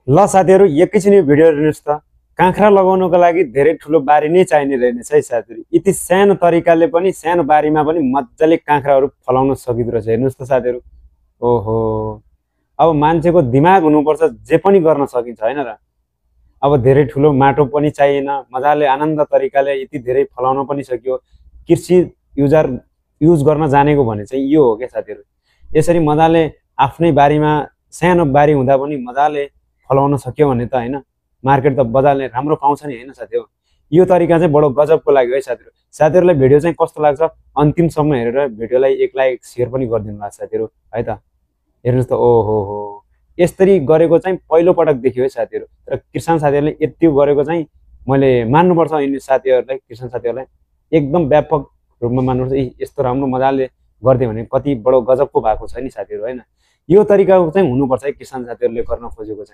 ल साथीहरु एकैछिन यो भिडियो हेर्नुस् त। काँक्रा लगाउनको लागि धेरै ठुलो बारी नै चाहिने रहेछ है साथीहरु। यति सानो तरिकाले पनि सानो बारीमा पनि मज्जाले काँक्राहरु फलाउन सकिदो रहेछ। हेर्नुस् त साथीहरु। ओहो, अब मान्छेको दिमाग हुनुपर्छ, जे पनि गर्न सकिन्छ हैन र। अब धेरै ठुलो माटो पनि चाहिएन, मजाले आनन्द तरिकाले यति धेरै फलाउन पनि सकियो। कृषि युज गर्न जानेको भने चाहिँ यो हो के साथीहरु। यसरी मजाले आफ्नै बारीमा सानो बारी हुँदा पनि मजाले फलाउन सक्यो भने त हैन, मार्केट त बजारले राम्रो पाउँछ नि हैन साथीहरु। यो तरिका चाहिँ बडो गजबको लाग्यो है साथीहरु। साथीहरुलाई भिडियो चाहिँ कस्तो लाग्छ अन्तिमसम्म हेरेर भिडियोलाई एक लाइक शेयर पनि गरिदिनु होला साथीहरु है त। हेर्नुस् त, ओहो हो, यसरी गरेको चाहिँ पहिलो पटक देखियो है साथीहरु। तर किसान साथीहरुले यति गरेको चाहिँ मैले मान्नुपर्छ यिनी साथीहरुलाई, किसान साथीहरुलाई एकदम व्यापक रूपमा मान्नुपर्छ। यस्तो राम्रो मजाले गर्दियो भने कति बडो गजबको भएको छ नि साथीहरु हैन। यो तरिका चाहिँ हुनुपर्छ है किसान साथीहरुले गर्न खोजेको चाहिँ।